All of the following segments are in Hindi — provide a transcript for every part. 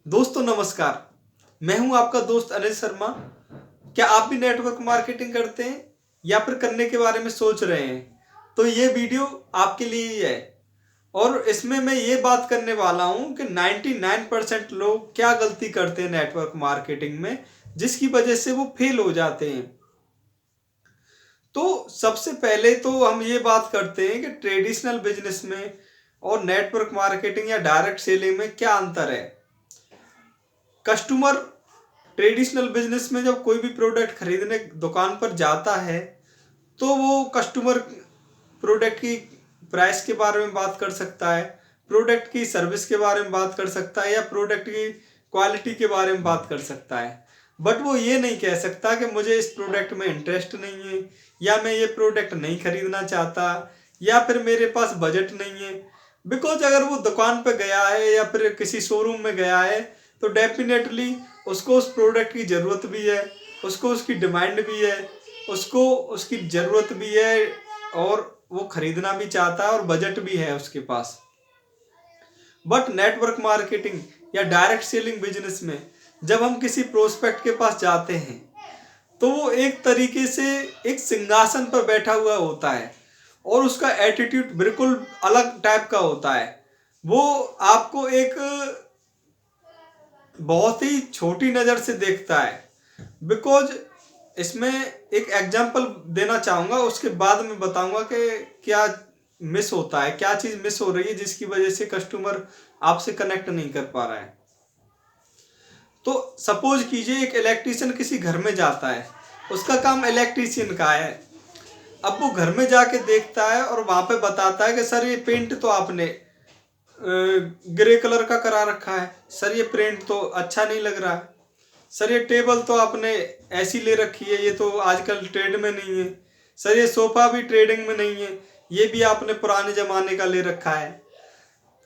दोस्तों नमस्कार। मैं हूं आपका दोस्त अनिल शर्मा। क्या आप भी नेटवर्क मार्केटिंग करते हैं या फिर करने के बारे में सोच रहे हैं? तो ये वीडियो आपके लिए ही है। और इसमें मैं ये बात करने वाला हूं कि 99% लोग क्या गलती करते हैं नेटवर्क मार्केटिंग में, जिसकी वजह से वो फेल हो जाते हैं। तो सबसे पहले तो हम ये बात करते हैं कि ट्रेडिशनल बिजनेस में और नेटवर्क मार्केटिंग या डायरेक्ट सेलिंग में क्या अंतर है। कस्टमर ट्रेडिशनल बिजनेस में जब कोई भी प्रोडक्ट खरीदने दुकान पर जाता है तो वो कस्टमर प्रोडक्ट की प्राइस के बारे में बात कर सकता है, प्रोडक्ट की सर्विस के बारे में बात कर सकता है या प्रोडक्ट की क्वालिटी के बारे में बात कर सकता है। बट वो ये नहीं कह सकता कि मुझे इस प्रोडक्ट में इंटरेस्ट नहीं है या मैं ये प्रोडक्ट नहीं खरीदना चाहता या फिर मेरे पास बजट नहीं है। बिकॉज अगर वो दुकान पे गया है या फिर किसी शोरूम में गया है तो डेफिनेटली उसको उस प्रोडक्ट की ज़रूरत भी है, उसको उसकी डिमांड भी है, उसको उसकी ज़रूरत भी है और वो खरीदना भी चाहता है और बजट भी है उसके पास। बट नेटवर्क मार्केटिंग या डायरेक्ट सेलिंग बिजनेस में जब हम किसी प्रोस्पेक्ट के पास जाते हैं तो वो एक तरीके से एक सिंहासन पर बैठा हुआ होता है और उसका एटीट्यूड बिल्कुल अलग टाइप का होता है। वो आपको एक बहुत ही छोटी नज़र से देखता है। बिकॉज इसमें एक एग्जांपल देना चाहूँगा, उसके बाद में बताऊँगा कि क्या मिस होता है, क्या चीज़ मिस हो रही है जिसकी वजह से कस्टमर आपसे कनेक्ट नहीं कर पा रहा है। तो सपोज कीजिए एक इलेक्ट्रीशियन किसी घर में जाता है, उसका काम इलेक्ट्रीशियन का है। अब वो घर में जाके देखता है और वहाँ पे बताता है कि सर ये पेंट तो आपने ग्रे कलर का करा रखा है, सर ये पेंट तो अच्छा नहीं लग रहा है, सर ये टेबल तो आपने ऐसी ले रखी है, ये तो आजकल ट्रेड में नहीं है, सर ये सोफा भी ट्रेडिंग में नहीं है, ये भी आपने पुराने ज़माने का ले रखा है।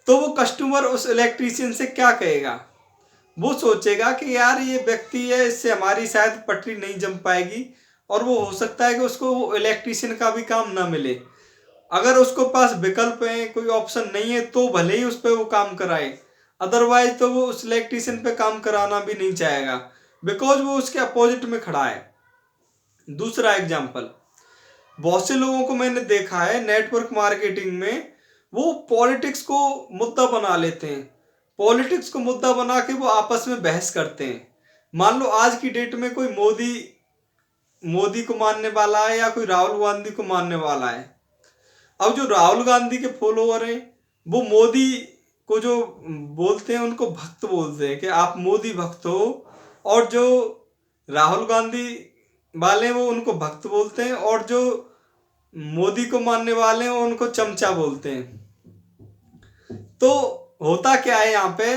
तो वो कस्टमर उस इलेक्ट्रीशियन से क्या कहेगा? वो सोचेगा कि यार ये व्यक्ति है, इससे हमारी शायद पटरी नहीं जम पाएगी और वो हो सकता है कि उसको वो इलेक्ट्रीशियन का भी काम ना मिले। अगर उसको पास विकल्प है, कोई ऑप्शन नहीं है तो भले ही उस पर वो काम कराए, अदरवाइज तो वो उस इलेक्ट्रीशियन पे काम कराना भी नहीं चाहेगा बिकॉज वो उसके अपोजिट में खड़ा है। दूसरा एग्जाम्पल, बहुत से लोगों को मैंने देखा है नेटवर्क मार्केटिंग में, वो पॉलिटिक्स को मुद्दा बना लेते हैं। पॉलिटिक्स को मुद्दा बना के वो आपस में बहस करते हैं। मान लो आज की डेट में कोई मोदी मोदी को मानने वाला है या कोई राहुल गांधी को मानने वाला है। अब जो राहुल गांधी के फॉलोअर हैं वो मोदी को जो बोलते हैं उनको भक्त बोलते हैं कि आप मोदी भक्त हो, और जो राहुल गांधी वाले हैं वो उनको भक्त बोलते हैं, और जो मोदी को मानने वाले हैं वो उनको चमचा बोलते हैं। तो होता क्या है यहाँ पे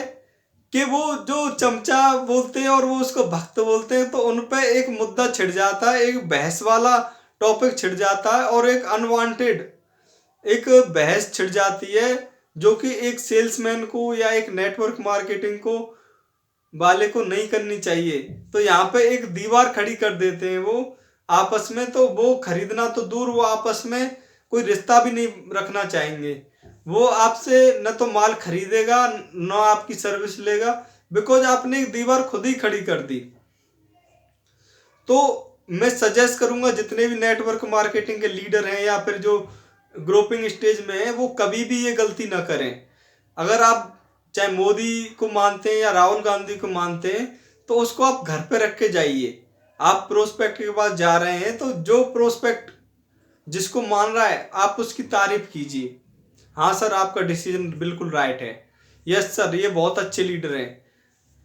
कि वो जो चमचा बोलते हैं और वो उसको भक्त बोलते हैं तो उन पे एक मुद्दा छिड़ जाता है, एक बहस वाला टॉपिक छिड़ जाता है और एक अनवांटेड एक बहस छिड़ जाती है जो कि एक सेल्समैन को या एक नेटवर्क मार्केटिंग को वाले को नहीं करनी चाहिए। तो यहाँ पे एक दीवार खड़ी कर देते हैं वो आपस में, तो वो खरीदना तो दूर, वो आपस में कोई रिश्ता भी नहीं रखना चाहेंगे। वो आपसे न तो माल खरीदेगा न आपकी सर्विस लेगा, बिकॉज आपने एक दीवार खुद ही खड़ी कर दी। तो मैं सजेस्ट करूंगा जितने भी नेटवर्क मार्केटिंग के लीडर हैं या फिर जो ग्रोपिंग स्टेज में है वो कभी भी ये गलती ना करें। अगर आप चाहे मोदी को मानते हैं या राहुल गांधी को मानते हैं तो उसको आप घर पे रख के जाइए। आप प्रोस्पेक्ट के पास जा रहे हैं तो जो प्रोस्पेक्ट जिसको मान रहा है आप उसकी तारीफ कीजिए। हाँ सर, आपका डिसीजन बिल्कुल राइट है, यस सर ये बहुत अच्छे लीडर हैं।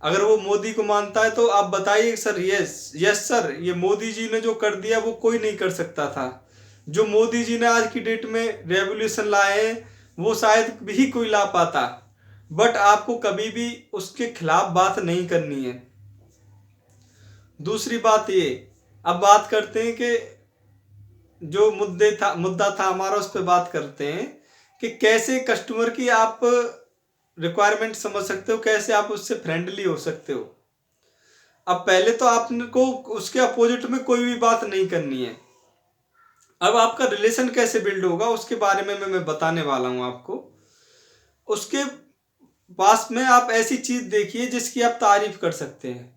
अगर वो मोदी को मानता है तो आप बताइए सर यस यस सर ये मोदी जी ने जो कर दिया वो कोई नहीं कर सकता था। जो मोदी जी ने आज की डेट में रेवोल्यूशन लाए हैं वो शायद भी कोई ला पाता। बट आपको कभी भी उसके खिलाफ बात नहीं करनी है। दूसरी बात ये, अब बात करते हैं कि जो मुद्दा था हमारा, उस पर बात करते हैं कि कैसे कस्टमर की आप रिक्वायरमेंट समझ सकते हो, कैसे आप उससे फ्रेंडली हो सकते हो। अब पहले तो आपको उसके अपोजिट में कोई भी बात नहीं करनी है। अब आपका रिलेशन कैसे बिल्ड होगा उसके बारे में मैं बताने वाला हूं आपको। उसके पास में आप ऐसी चीज देखिए जिसकी आप तारीफ कर सकते हैं।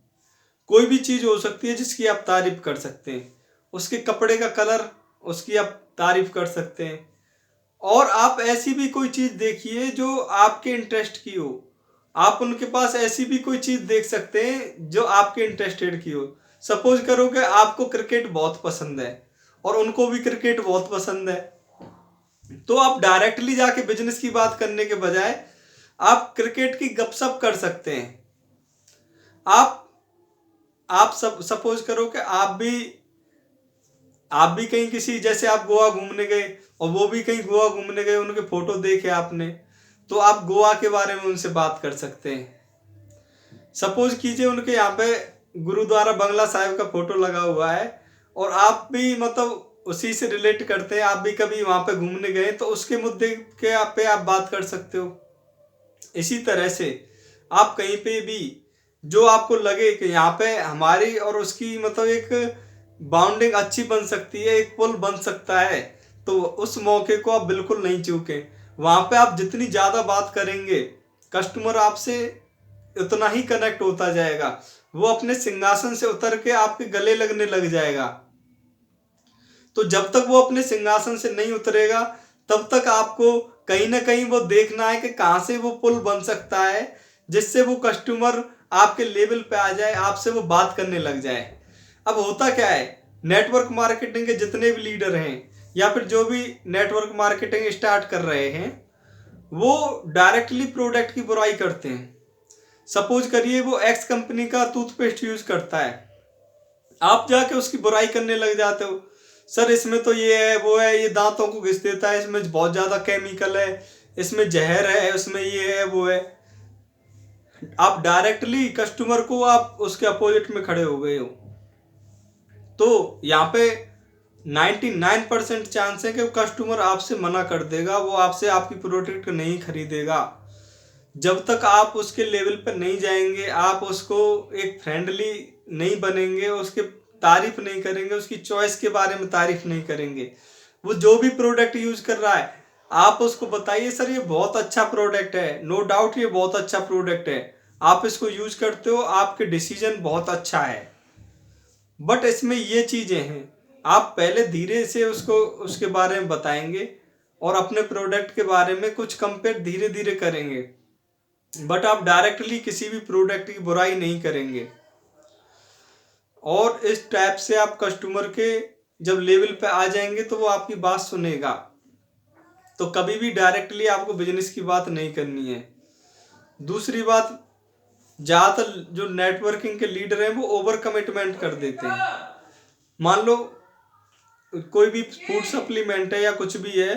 कोई भी चीज हो सकती है जिसकी आप तारीफ कर सकते हैं। उसके कपड़े का कलर, उसकी आप तारीफ कर सकते हैं। और आप ऐसी भी कोई चीज देखिए जो आपके इंटरेस्ट की हो। आप उनके पास ऐसी भी कोई चीज देख सकते हैं जो आपके इंटरेस्टेड की हो। सपोज करो कि आपको क्रिकेट बहुत पसंद है और उनको भी क्रिकेट बहुत पसंद है, तो आप डायरेक्टली जाके बिजनेस की बात करने के बजाय आप क्रिकेट की गपशप कर सकते हैं। आप आप सब सपोज करो कि आप भी कहीं किसी, जैसे आप गोवा घूमने गए और वो भी कहीं गोवा घूमने गए, उनके फोटो देखे आपने, तो आप गोवा के बारे में उनसे बात कर सकते हैं। सपोज कीजिए उनके यहाँ पे गुरुद्वारा बंगला साहिब का फोटो लगा हुआ है और आप भी मतलब उसी से रिलेट करते हैं, आप भी कभी वहां पे घूमने गए, तो उसके मुद्दे के पे आप बात कर सकते हो। इसी तरह से आप कहीं पे भी जो आपको लगे कि यहाँ पे हमारी और उसकी मतलब एक बाउंडिंग अच्छी बन सकती है, एक पुल बन सकता है, तो उस मौके को आप बिल्कुल नहीं चूकें। वहां पे आप जितनी ज्यादा बात करेंगे, कस्टमर आपसे उतना ही कनेक्ट होता जाएगा। वो अपने सिंहासन से उतर के आपके गले लगने लग जाएगा। तो जब तक वो अपने सिंहासन से नहीं उतरेगा तब तक आपको कहीं ना कहीं वो देखना है कि कहाँ से वो पुल बन सकता है जिससे वो कस्टमर आपके लेवल पे आ जाए, आपसे वो बात करने लग जाए। अब होता क्या है, नेटवर्क मार्केटिंग के जितने भी लीडर हैं या फिर जो भी नेटवर्क मार्केटिंग स्टार्ट कर रहे हैं, वो डायरेक्टली प्रोडक्ट की बुराई करते हैं। सपोज करिए वो एक्स कंपनी का टूथपेस्ट यूज करता है, आप जाके उसकी बुराई करने लग जाते हो, सर इसमें तो ये है वो है, ये दांतों को घिस देता है, इसमें बहुत ज्यादा केमिकल है, इसमें जहर है, उसमें ये है वो है। आप डायरेक्टली कस्टमर को आप उसके अपोजिट में खड़े हो गए हो। तो यहाँ पे 99% चांस है कि कस्टमर आपसे मना कर देगा, वो आपसे आपकी प्रोडक्ट नहीं खरीदेगा। जब तक आप उसके लेवल पर नहीं जाएंगे, आप उसको एक फ्रेंडली नहीं बनेंगे, उसके तारीफ नहीं करेंगे, उसकी चॉइस के बारे में तारीफ नहीं करेंगे, वो जो भी प्रोडक्ट यूज कर रहा है आप उसको बताइए सर ये बहुत अच्छा प्रोडक्ट है, नो डाउट ये बहुत अच्छा प्रोडक्ट है, आप इसको यूज करते हो, आपके डिसीजन बहुत अच्छा है, बट इसमें ये चीजें हैं। आप पहले धीरे से उसको उसके बारे में बताएंगे और अपने प्रोडक्ट के बारे में कुछ कंपेयर धीरे धीरे करेंगे, बट आप डायरेक्टली किसी भी प्रोडक्ट की बुराई नहीं करेंगे। और इस टाइप से आप कस्टमर के जब लेवल पे आ जाएंगे तो वो आपकी बात सुनेगा। तो कभी भी डायरेक्टली आपको बिजनेस की बात नहीं करनी है। दूसरी बात, ज्यादातर जो नेटवर्किंग के लीडर हैं वो ओवर कमिटमेंट कर देते हैं। मान लो कोई भी फूड सप्लीमेंट है या कुछ भी है,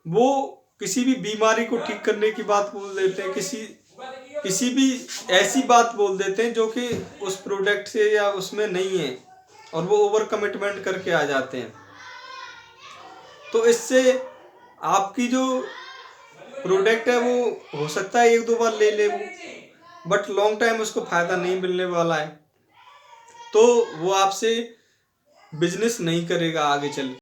वो किसी भी बीमारी को ठीक करने की बात बोल देते हैं, किसी भी ऐसी बात बोल देते हैं जो कि उस प्रोडक्ट से या उसमें नहीं है, और वो ओवर कमिटमेंट करके आ जाते हैं। तो इससे आपकी जो प्रोडक्ट है वो हो सकता है एक दो बार ले ले वो, बट लॉन्ग टाइम उसको फायदा नहीं मिलने वाला है, तो वो आपसे बिजनेस नहीं करेगा आगे चल के।